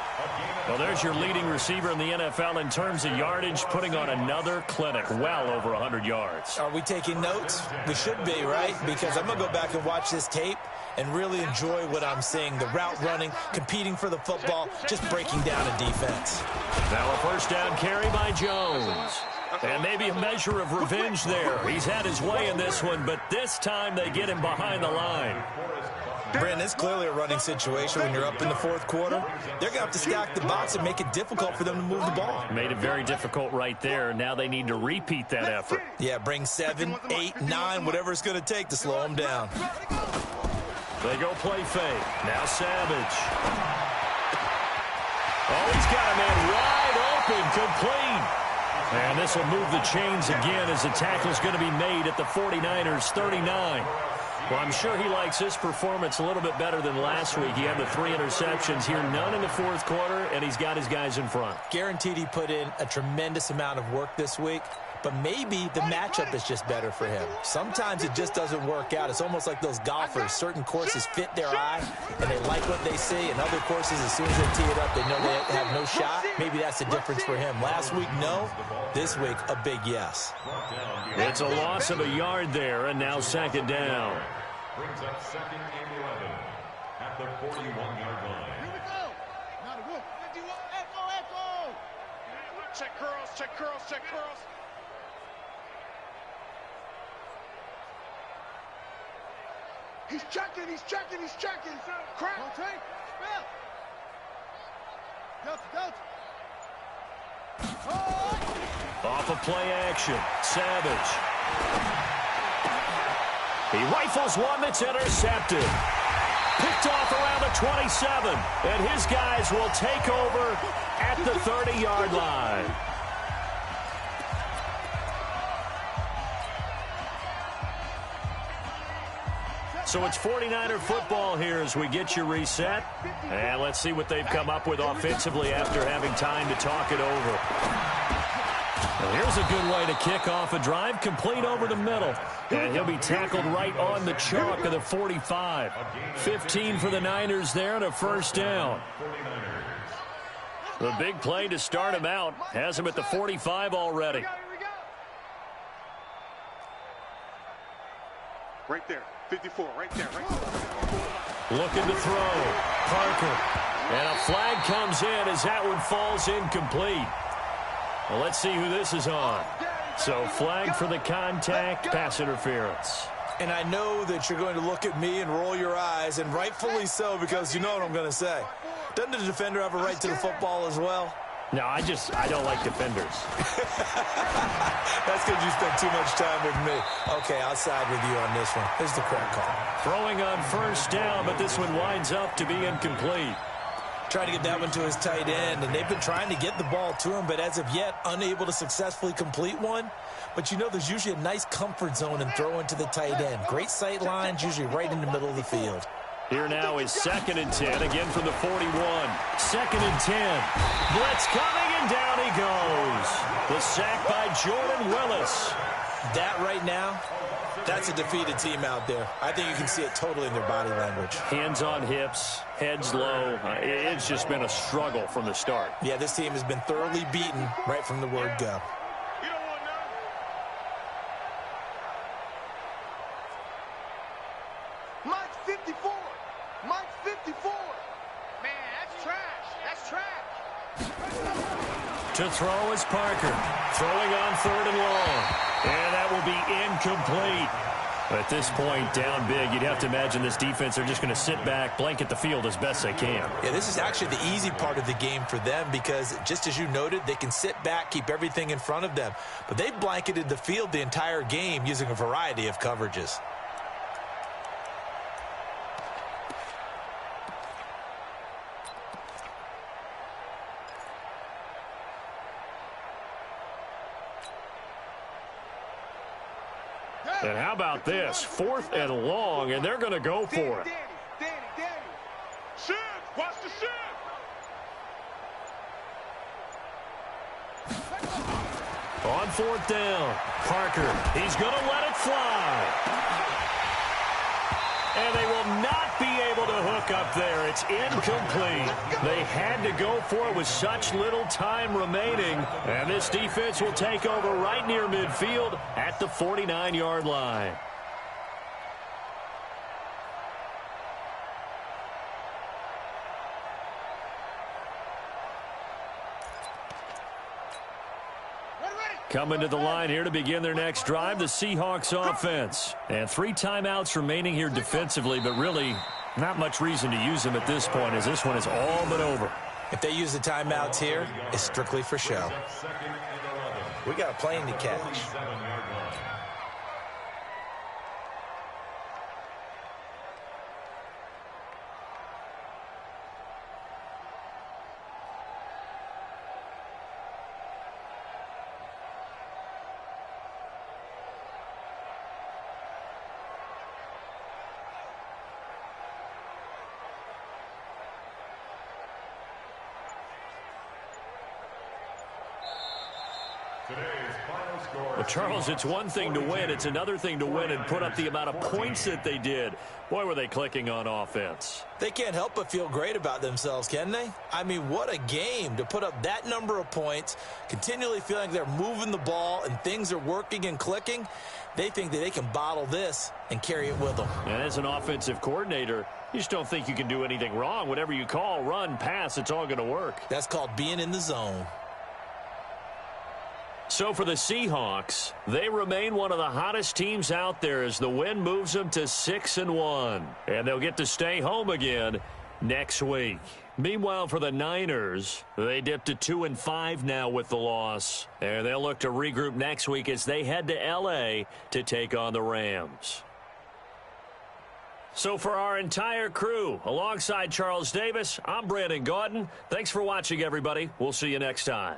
Well, there's your leading receiver in the NFL in terms of yardage, putting on another clinic, well over 100 yards. Are we taking notes? We should be, right? Because I'm going to go back and watch this tape and really enjoy what I'm seeing. The route running, competing for the football, just breaking down a defense. Now a 1st down carry by Jones. And maybe a measure of revenge there. He's had his way in this one, but this time they get him behind the line. Brandon, it's clearly a running situation when you're up in the 4th quarter. They're going to have to stack the box and make it difficult for them to move the ball. Made it very difficult right there. Now they need to repeat that effort. Yeah, bring 7, 8, 9, whatever it's going to take to slow them down. They go play fake. Now Savage. Oh, he's got a man wide open, complete. And this will move the chains again as the tackle's going to be made at the 49ers 39. Well, I'm sure he likes this performance a little bit better than last week. He had the 3 interceptions here, none in the 4th quarter, and he's got his guys in front. Guaranteed he put in a tremendous amount of work this week, but maybe the matchup is just better for him. Sometimes it just doesn't work out. It's almost like those golfers. Certain courses fit their eye, and they like what they see, and other courses, as soon as they tee it up, they know they have no shot. Maybe that's the difference for him. Last week, no. This week, a big yes. It's a loss of a yard there, and now 2nd down. Brings up 2nd and 11 at the 41-yard line. Here we go. Not a whoop. Echo. Check curls. He's checking. Crap. Don't take. Spell. Go. Off of play action. Savage. He rifles one that's intercepted. Picked off around the 27. And his guys will take over at the 30-yard line. So it's 49er football here as we get you reset. And let's see what they've come up with offensively after having time to talk it over. Well, here's a good way to kick off a drive, complete over the middle. And he'll be tackled right on the chalk of the 45. 15 for the Niners there and a first down. The big play to start him out has him at the 45 already. Right there. 54, right there, right there. Looking to throw. Parker. And a flag comes in as that one falls incomplete. Well, let's see who this is on. So flag for the contact, pass interference. And I know that you're going to look at me and roll your eyes, and rightfully so, because you know what I'm going to say. Doesn't the defender have a right to the football as well? No, I don't like defenders. That's because you spent too much time with me. Okay, I'll side with you on this one. Here's the correct call. Throwing on first down, but this one winds up to be incomplete. Trying to get that one to his tight end, and they've been trying to get the ball to him, but as of yet, unable to successfully complete one. But you know there's usually a nice comfort zone in throwing to the tight end. Great sight lines, usually right in the middle of the field. Here now is 2nd and 10, again from the 41. 2nd and 10. Blitz coming, and down he goes. The sack by Jordan Willis. That right now, that's a defeated team out there. I think you can see it totally in their body language. Hands on hips, heads low. It's just been a struggle from the start. Yeah, this team has been thoroughly beaten right from the word go. Mike's 54. Mike's 54. Man, that's trash. That's trash. To throw is Parker. Throwing on 3rd and long. And that will be incomplete. At this point, down big, you'd have to imagine this defense are just going to sit back, blanket the field as best they can. Yeah, this is actually the easy part of the game for them because, just as you noted, they can sit back, keep everything in front of them. But they've blanketed the field the entire game using a variety of coverages. And how about this? 4th and long, and they're going to go for it. Danny. Shift! Watch the shift! On 4th down, Parker, he's going to let it fly. And they will not be able to hook up there. It's incomplete. They had to go for it with such little time remaining. And this defense will take over right near midfield at the 49-yard line. Coming to the line here to begin their next drive, the Seahawks offense. And 3 timeouts remaining here defensively, but really not much reason to use them at this point as this one is all but over. If they use the timeouts here, it's strictly for show. We got a plane to catch. Well, Charles, it's one thing to win. It's another thing to win and put up the amount of points that they did. Boy, were they clicking on offense. They can't help but feel great about themselves, can they? I mean, what a game to put up that number of points, continually feeling they're moving the ball and things are working and clicking. They think that they can bottle this and carry it with them. And as an offensive coordinator, you just don't think you can do anything wrong. Whatever you call, run, pass, it's all going to work. That's called being in the zone. So for the Seahawks, they remain one of the hottest teams out there as the win moves them to 6-1. And they'll get to stay home again next week. Meanwhile, for the Niners, they dip to 2-5 now with the loss. And they'll look to regroup next week as they head to L.A. to take on the Rams. So for our entire crew, alongside Charles Davis, I'm Brandon Gaudin. Thanks for watching, everybody. We'll see you next time.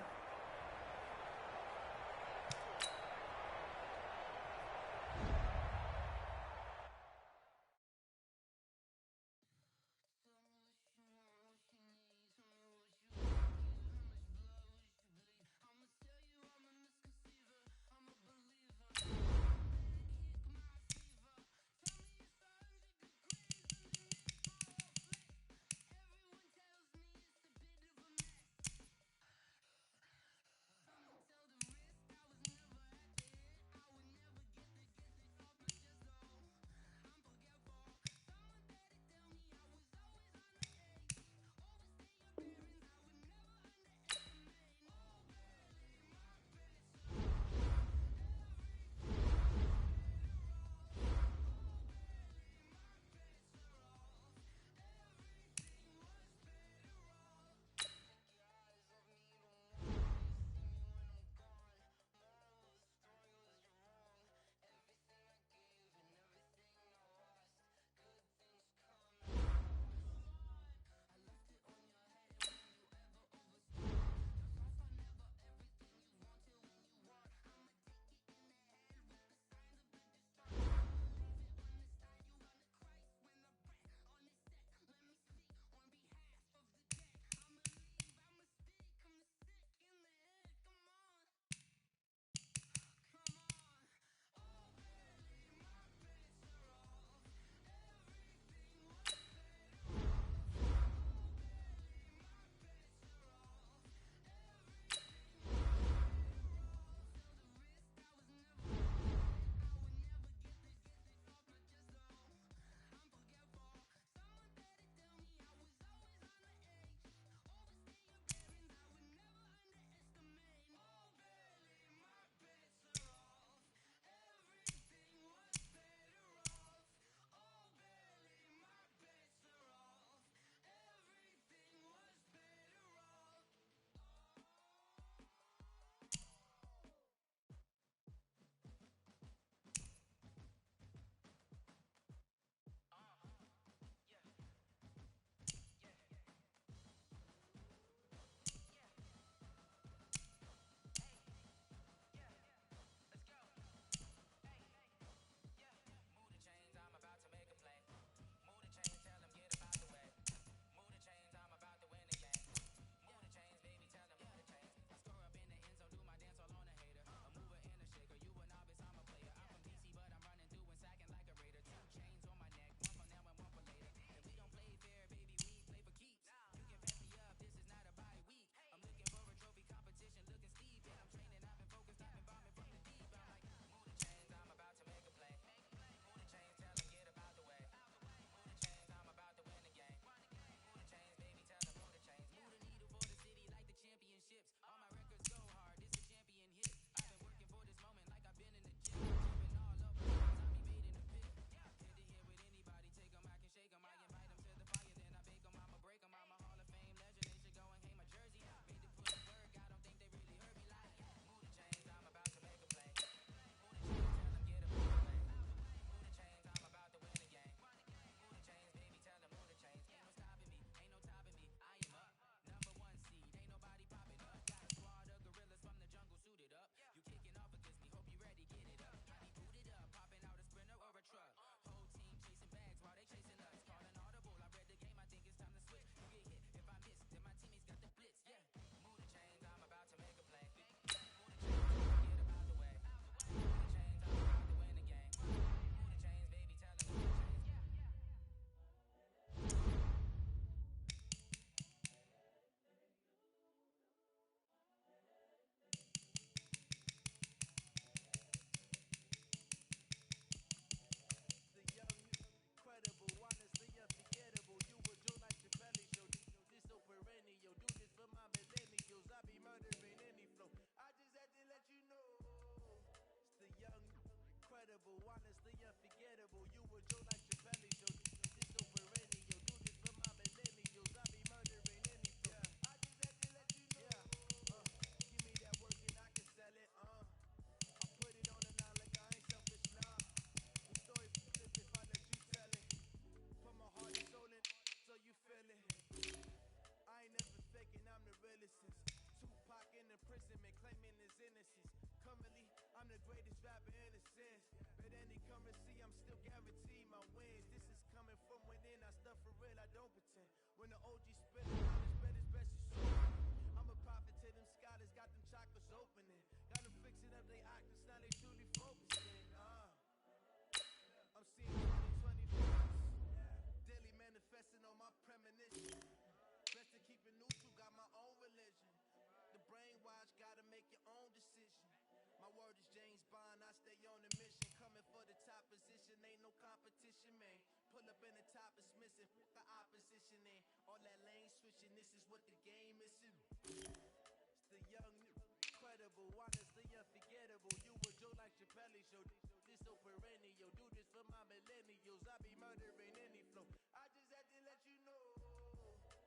opposite missing. The opposition and all that lane switching. This is what the game is. It's the young, incredible, honestly unforgettable. You a Joe like Chappelle show. This so perennial. Do this for my millennials. I be murdering any flow. I just had to let you know.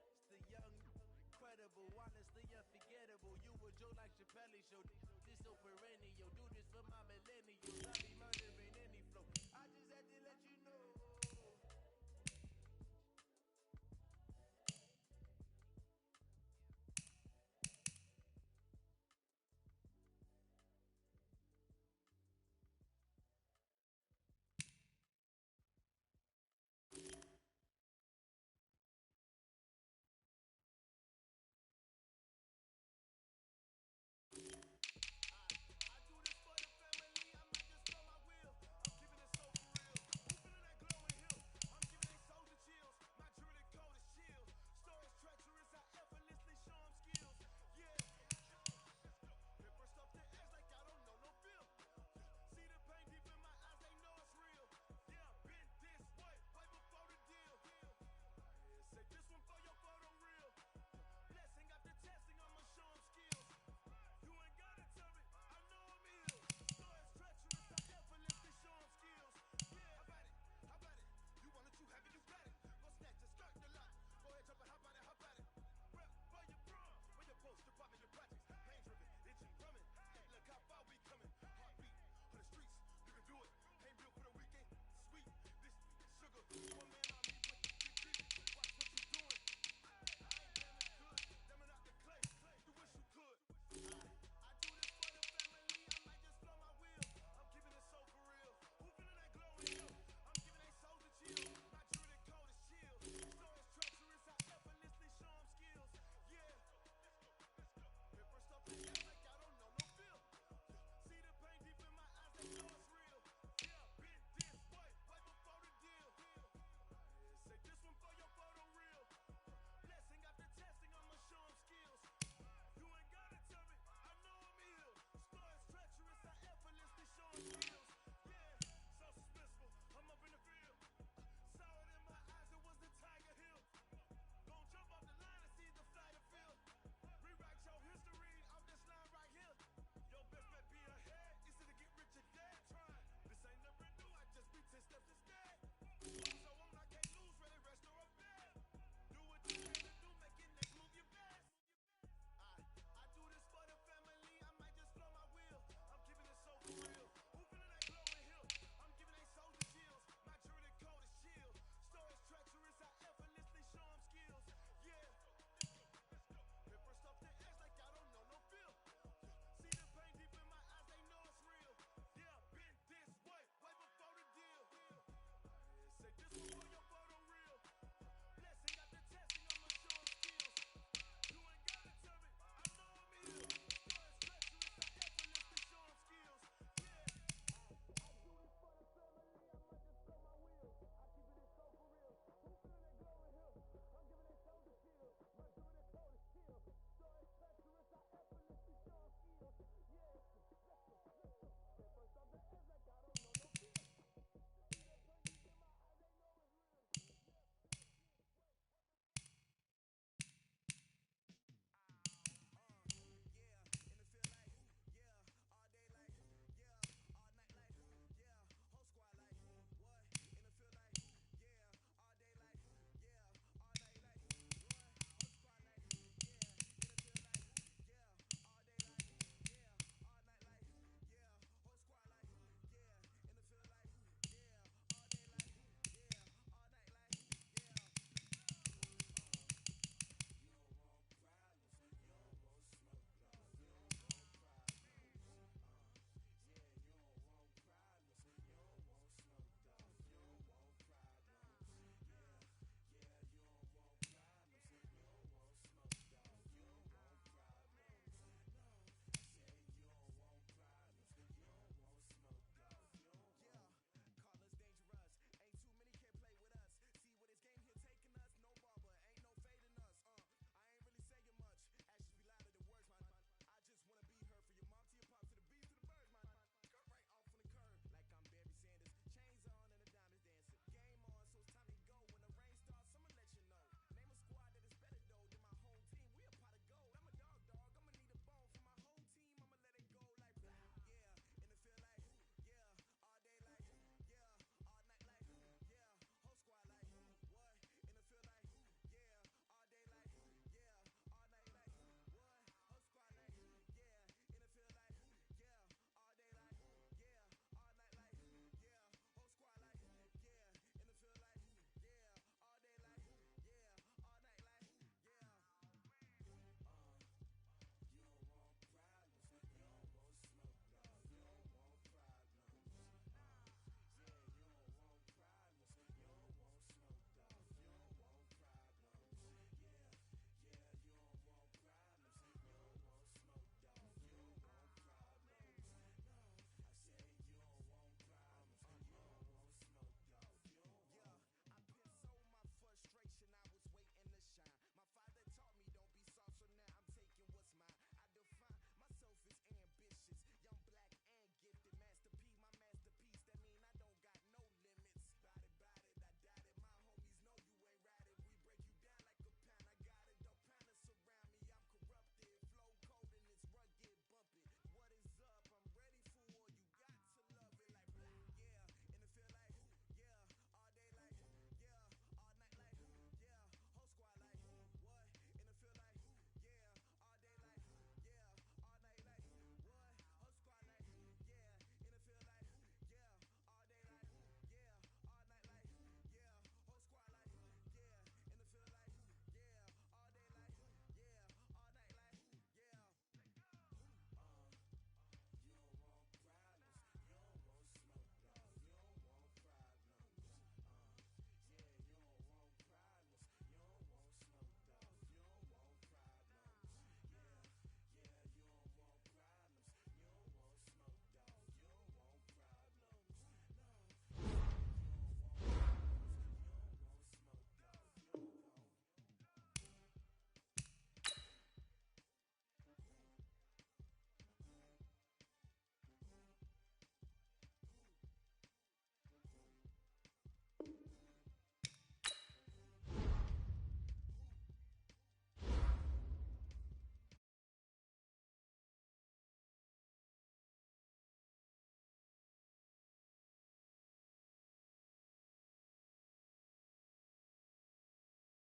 It's the young, incredible, honestly unforgettable. You a Joe like Chappelle show. This so perennial. Do this for my millennials. I be